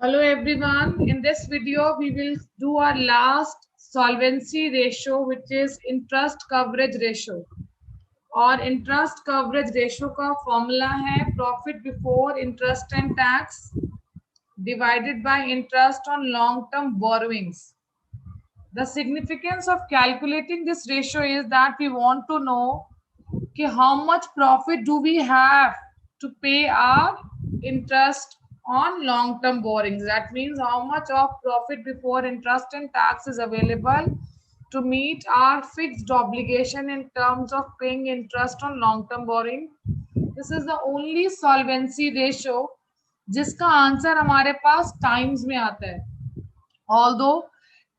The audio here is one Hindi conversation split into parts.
Hello everyone. In this video, we will do our last solvency ratio, which is interest coverage ratio. और interest coverage ratio का formula है profit before interest and tax divided by interest on long-term borrowings. The significance of calculating this ratio is that we want to know कि how much profit do we have to pay our interest on long-term borrowings. That means how much of profit before interest and tax is available to meet our fixed obligation in terms of paying interest on long-term borrowing. This is the only solvency ratio जिसका आंसर हमारे पास टाइम्स में आता है. ऑल्दो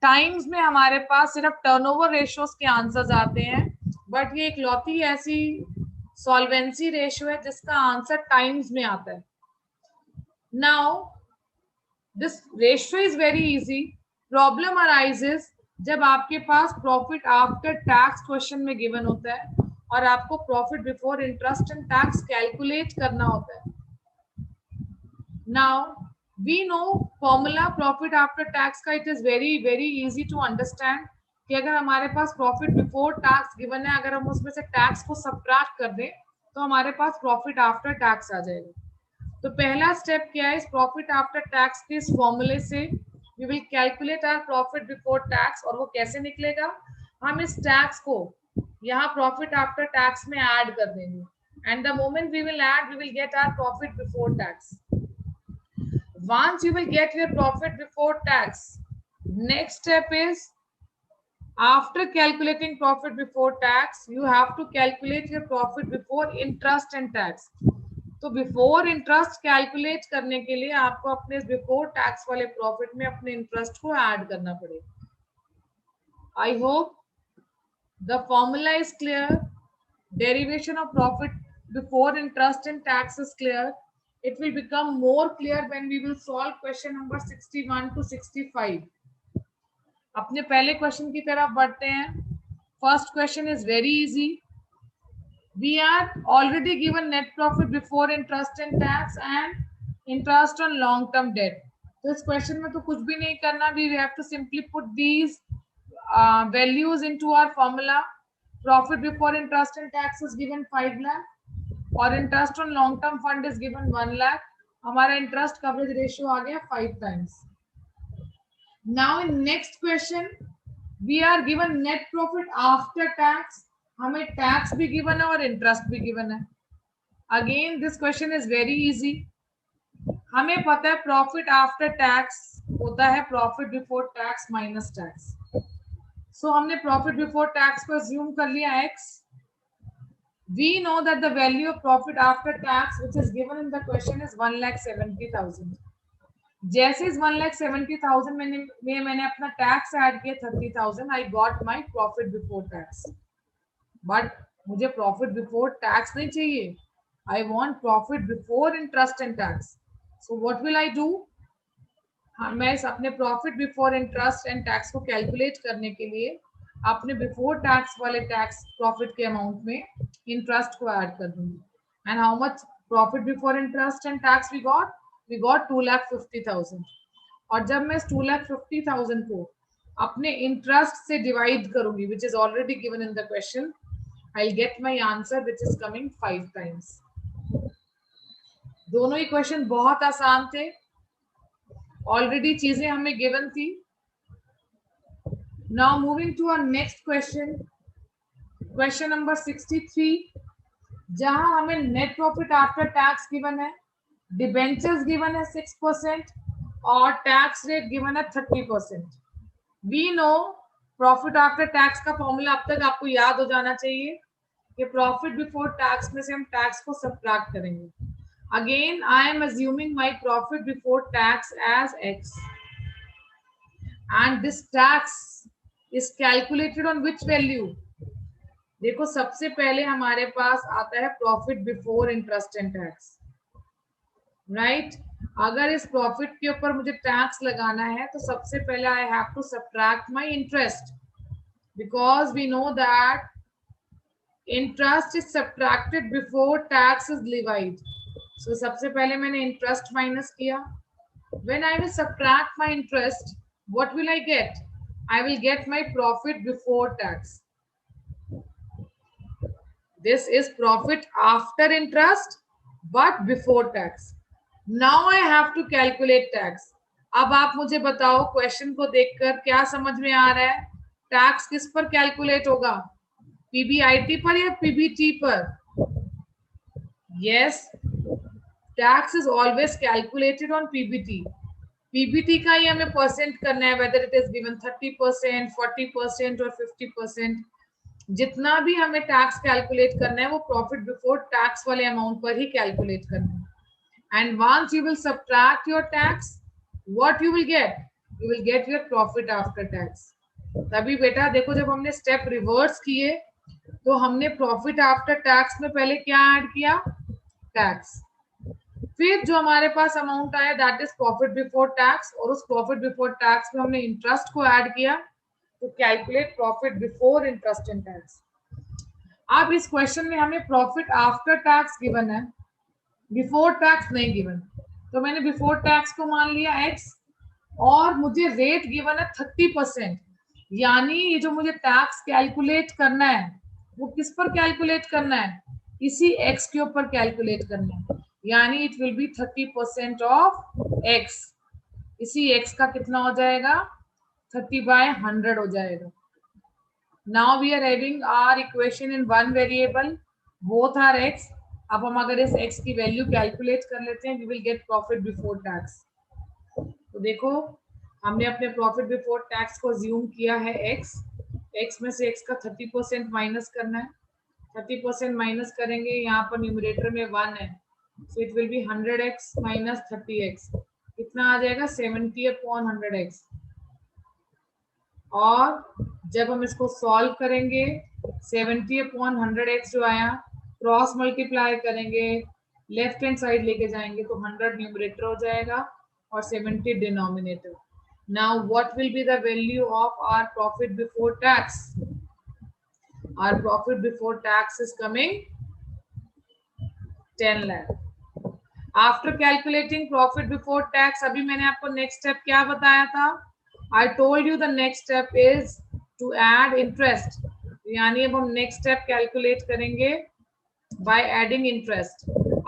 टाइम्स में हमारे पास सिर्फ टर्नओवर रेशियोज के आंसर्स आते हैं, बट ये एक लौती ऐसी सॉल्वेंसी रेशियो है जिसका आंसर टाइम्स में आता है. Now this ratio is very easy. Problem arises जब आपके पास प्रॉफिट आफ्टर टैक्स क्वेश्चन में गिवन होता है और आपको profit before interest and tax calculate करना होता है. Now we know formula profit after tax का it is very easy to understand कि अगर हमारे पास profit before tax given है, अगर हम उसमें से tax को subtract कर दें तो हमारे पास profit after tax आ जाएगा. तो पहला स्टेप क्या है? इस profit after tax के इस फॉर्मूले से we will calculate our profit before tax. और वो कैसे निकलेगा? हम इस टैक्स को यहाँ profit after tax में ऐड कर देंगे, and the moment we will add, we will get our profit before tax. Once you will get your profit before tax, next step is after calculating profit before tax, you have to calculate your profit before interest and tax. तो before interest calculate करने के लिए आपको अपने before tax वाले profit में अपने interest को add करना पड़ेगा. I hope the formula is clear. Derivation of profit before interest and tax is clear. It will become more clear when we will solve question number 61 to 65. अपने पहले क्वेश्चन की तरफ बढ़ते हैं. First question is very easy. We are already given net profit before interest and tax and interest on long term debt. तो इस क्वेश्चन में तो कुछ भी नहीं करना. We have to simply put these values into our formula. Profit before interest and tax is given 5 lakh. और interest on long term fund is given 1 lakh. हमारा इंटरेस्ट कवरेज रेशियो आ गया 5 times. Now in next question we are given net profit after tax. हमें टैक्स भी गिवन है और इंटरेस्ट भी गिवन है. Again this question is very easy. हमें पता है प्रॉफिट आफ्टर टैक्स होता है profit before tax minus tax. So हमने प्रॉफिट बिफोर टैक्स को अज्यूम कर लिया x. We know that the value of profit after tax which is given in the question is 1,70,000. जैसे इस 1,70,000 में मैंने अपना टैक्स ऐड किया 30,000, I got my profit before tax. But मुझे प्रॉफिट बिफोर टैक्स नहीं चाहिए. I want profit before interest and tax. So what will I do? मैं इस अपने profit before interest and tax को कैलकुलेट करने के लिए अपने बिफोर टैक्स वाले टैक्स प्रॉफिट के अमाउंट में इंटरेस्ट को ऐड कर दूंगी. And how much profit before interest and tax we got 2,50,000. और जब मैं इस 2,50,000 को अपने इंटरेस्ट से डिवाइड करूंगी which is already given in the question, I will get my answer which is coming 5 times. दोनों ही क्वेश्चन बहुत आसान थे. ऑलरेडी चीजें हमें गिवन थी. Now moving to our next question, question number 63, जहां हमें net profit after tax given है, डिबेंचर्स गिवन है 6% और टैक्स रेट गिवन है 30%. We know profit after tax का फॉर्मूला अब तक आपको याद हो जाना चाहिए कि प्रॉफिट बिफोर टैक्स में से हम टैक्स को सब्ट्रैक्ट करेंगे. Again I am assuming my profit before tax as x and this tax is calculated on which value? देखो सबसे पहले हमारे पास आता है profit before interest and tax, right. अगर इस प्रॉफिट के ऊपर मुझे टैक्स लगाना है तो सबसे पहले I have to subtract my interest, because we know that interest is subtracted before tax is levied. So सबसे पहले मैंने इंटरेस्ट माइनस किया. When I will subtract my interest, what will I get? I will get my profit before tax. This is profit after interest, but before tax. Now I have to calculate tax. अब आप मुझे बताओ क्वेश्चन को देखकर क्या समझ में आ रहा है? टैक्स किस पर कैलकुलेट होगा? पीबीआईटी पर या पीबीटी पर? Yes, tax is always calculated on PBT. PBT का ही हमें परसेंट करना है, whether it is given 30%, 40% और 50%. जितना भी हमें टैक्स कैलकुलेट करना है वो प्रॉफिट बिफोर टैक्स वाले अमाउंट पर ही कैलकुलेट करना है. And once you will subtract your tax, what you will get? You will get your profit after tax. तभी बेटा देखो, जब हमने स्टेप रिवर्स किए तो हमने प्रॉफिट आफ्टर टैक्स में पहले क्या ऐड किया? टैक्स. फिर जो हमारे पास अमाउंट आया that is profit before tax, और उस प्रॉफिट बिफोर टैक्स में हमने इंटरेस्ट को ऐड किया to calculate profit before interest and tax. अब इस क्वेश्चन में हमें प्रॉफिट आफ्टर टैक्स गिवन है, बिफोर टैक्स नहीं गिवन. तो मैंने बिफोर टैक्स को मान लिया x, और मुझे रेट गिवन है 30%. यानी ये जो मुझे टैक्स कैलकुलेट करना है वो किस पर कैलकुलेट करना है? इसी x के ऊपर कैलकुलेट करना है. यानी it will be 30% of x. इसी x का कितना हो जाएगा? 30/100 हो जाएगा. Now we are having our equation in one variable, both are x. अब हम अगर इस x की वैल्यू कैलकुलेट कर लेते हैं, we will get profit before tax. तो देखो, हमने अपने प्रॉफिट बिफोर टैक्स को अज्यूम किया है x. x में से x का 30% माइनस करना है. 30% माइनस करेंगे, यहाँ पर न्यूमरेटर में 1 है, so it will be 100x minus 30x. कितना आ जाएगा? 70/100x. और जब हम इसको सॉल्व करेंगे, 70/100x जो आया, क्रॉस मल्टीप्लाई करेंगे, लेफ्ट हैंड साइड लेके जाएंगे तो 100 न्यूमरेटर हो जाएगा और 70 denominator. Now what will be the value of our profit before tax? Our profit before tax is coming 10 lakh. After calculating profit before tax, अभी मैंने आपको नेक्स्ट स्टेप क्या बताया था? I told you the next step is to add interest. यानी अब हम नेक्स्ट स्टेप कैलकुलेट करेंगे by adding interest.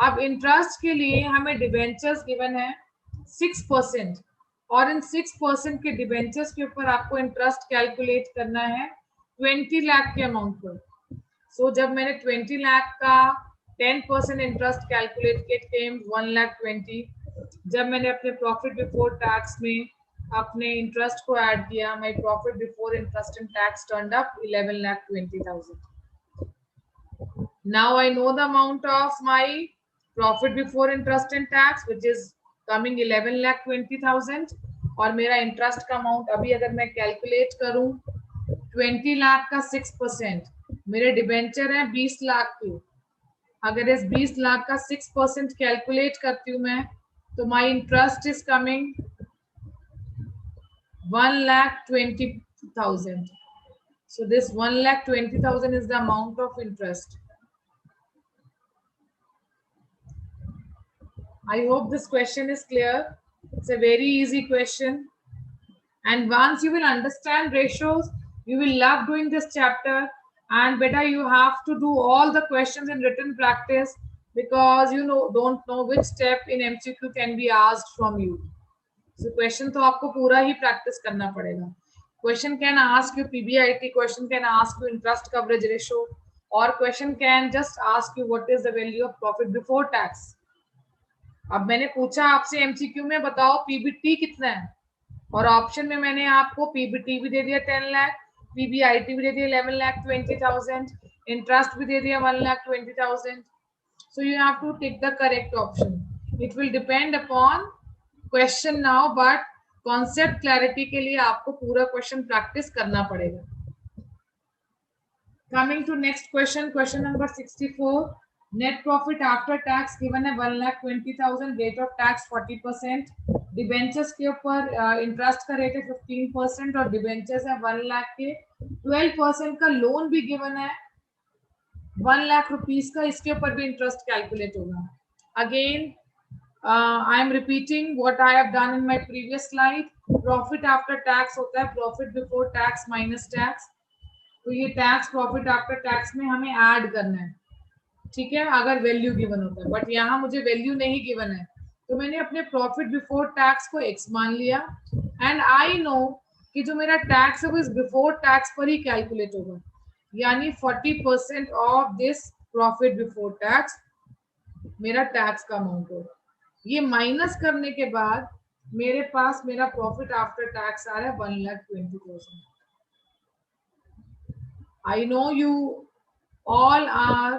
अब इंटरेस्ट के लिए हमें डिबेंचर्स गिवन है 6%, और इन 6% के डिबेंचर्स के ऊपर आपको इंटरेस्ट कैलकुलेट करना है 20 लाख के अमाउंट पर. सो जब मैंने 20 लाख का 10% इंटरेस्ट कैलकुलेट किया 1,20,000. जब मैंने अपने प्रॉफिट बिफोर टैक्स में अपने इंटरेस्ट को ऐड किया, my profit before interest and tax turned up 11,20,000. Now I know the amount of my profit before interest and tax, which is coming 11,20,000. और मेरा इंटरेस्ट का अमाउंट अभी अगर मैं कैलकुलेट करूं 20 लाख का 6%, मेरे डिबेंचर है 20 लाख के. अगर इस 20 लाख का 6% कैलकुलेट करती हूँ मैं, तो my interest is coming 1,20,000. So this 1,20,000 is the amount of interest. I hope this question is clear. It's a very easy question. And once you will understand ratios, you will love doing this chapter. And better you have to do all the questions in written practice, because you don't know which step in MCQ can be asked from you. So question तो आपको पूरा ही practice करना पड़ेगा. Question can ask you PBIT, question can ask you interest coverage ratio, or question can just ask you what is the value of profit before tax. अब मैंने पूछा आपसे एमसीक्यू में बताओ पीबीटी कितना है, और ऑप्शन में मैंने आपको पीबीटी भी दे दिया 10 लाख, पीबीआईटी भी दे दिया 11,20,000, इंटरेस्ट भी दे दिया 1,20,000. So you have to take the correct option. It will depend upon question now, but concept clarity के लिए आपको पूरा क्वेश्चन प्रैक्टिस करना पड़ेगा. Coming to next question, question number 64. Net profit after tax given है 1,20,000, रेट ऑफ टैक्स 40%, डिबेंचर्स के ऊपर इंटरेस्ट का रेट है 15% और डिबेंचर्स है 1 लाख के. 12% का लोन भी गिवन है 1 लाख रुपीस का, इसके ऊपर भी इंटरेस्ट कैलकुलेट होगा. Again I am repeating what I have done in my previous slide. Profit after tax होता है profit before tax minus tax. तो ये टैक्स प्रॉफिट आफ्टर टैक्स में हमें ऐड करना है, ठीक है, अगर वैल्यू गिवन होता है, बट यहाँ मुझे वैल्यू नहीं गिवन है, तो मैंने अपने प्रॉफिट बिफोर टैक्स को एक्स मान लिया एंड आई नो कि जो मेरा टैक्स है वो इस बिफोर टैक्स पर ही कैलकुलेट होगा, यानी 40% of this profit before tax मेरा टैक्स का अमाउंट होगा। ये माइनस करने के बाद मेरे पास मेरा प्रॉफिट आफ्टर टैक्स आ रहा है 1,20,000। I know you all are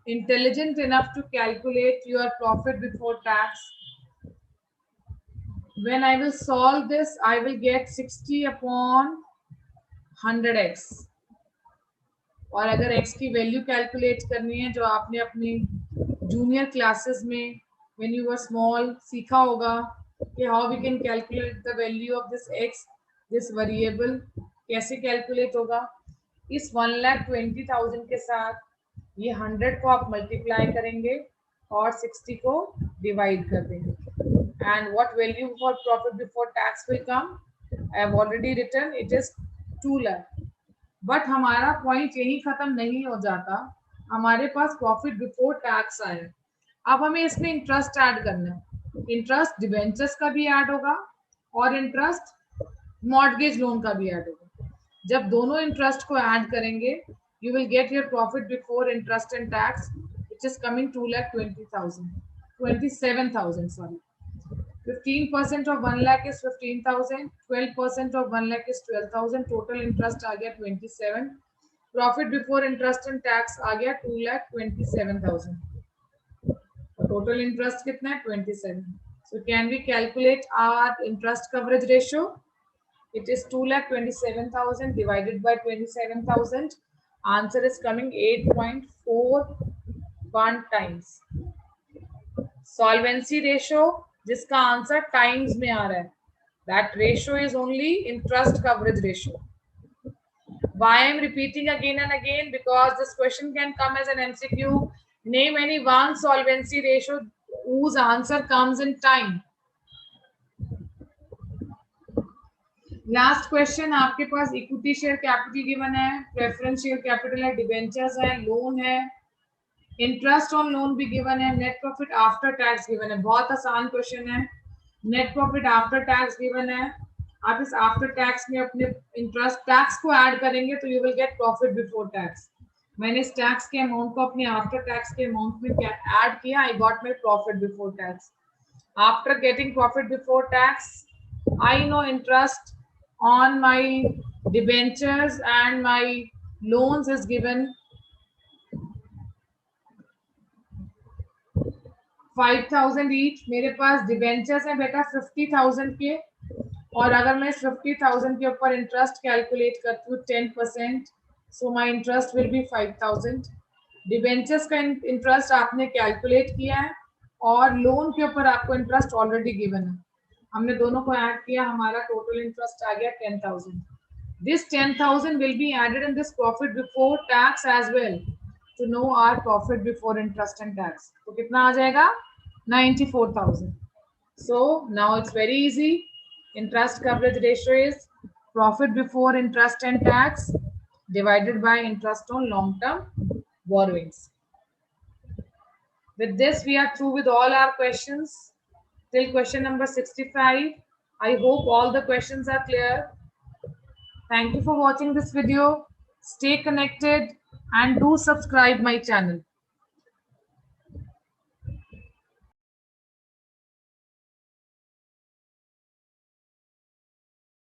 intelligent enough to calculate your profit before tax. When I will solve this, I will get 60 upon 100x. और अगर x की वैल्यू कैलकुलेट करनी है जो आपने अपनी जूनियर क्लासेस में when you were small सीखा होगा कि how we can calculate the value of this x, this variable कैसे कैलकुलेट होगा। इस 1,20,000 के साथ ये 100 को आप मल्टीप्लाई करेंगे और 60 को डिवाइड कर देंगे and what value for profit before tax will come, I have already written, it is 2 lakh. But हमारा पॉइंट यही खत्म नहीं हो जाता, हमारे पास प्रॉफिट बिफोर टैक्स आया, अब हमें इसमें इंटरेस्ट ऐड करना है। इंटरेस्ट डिबेंचर्स का भी ऐड होगा और इंटरेस्ट मॉर्टगेज लोन का भी ऐड होगा। जब दोनों इंटरेस्ट को ऐड करेंगे you will get your profit before interest and tax which is coming 2,20,000 27,000 sorry. 15% of 1 lakh is 15,000, 12% of 1 lakh is 12,000, total interest आ गया 27, profit before interest and tax आ गया 2,27,000, टोटल इंटरेस्ट कितना है 27। So can we calculate our interest coverage ratio, it is 2,27,000 divided by 27,000, answer is coming 8.41 times। solvency ratio जिसका आंसर टाइम्स में आ रहा है, that ratio is only interest coverage ratio। why I am repeating again and again, because this question can come as an MCQ, name any one solvency ratio whose answer comes in time। Last question, आपके पास इक्विटी शेयर कैपिटल गिवन है, प्रेफरेंस शेयर कैपिटल है, डिबेंचर्स है, लोन है, इंटरेस्ट ऑन लोन भी गिवन है, net profit after tax given है। बहुत आसान क्वेश्चन है, net profit after tax given है, आप इस आफ्टर टैक्स में अपने इंटरेस्ट टैक्स को ऐड करेंगे तो you will gate profit before tax. मैंने इस टैक्स के अमाउंट को अपने आफ्टर टैक्स के अमाउंट में ऐड किया, I got my profit before tax. After getting profit before tax, I know interest on my debentures and my loans is given 5,000 each। मेरे पास डिबेंचर्स है बेटा 50,000 के, और अगर मैं 50,000 के ऊपर इंटरेस्ट कैलकुलेट करती हूँ 10%, so my interest will be 5,000। Debentures का इंटरेस्ट आपने कैलकुलेट किया है और लोन के ऊपर आपको इंटरेस्ट ऑलरेडी गिवन है, हमने दोनों को ऐड किया, हमारा टोटल इंटरेस्ट आ गया 10,000। This 10,000 will be added in this profit before tax as well to know our profit before interest and tax. तो कितना आ जाएगा 94,000। So now it's very easy, interest coverage ratio is profit before interest and tax divided by interest on long term borrowings। With this we are through with all our questions till question number 65. I hope all the questions are clear. Thank you for watching this video. Stay connected and do subscribe my channel.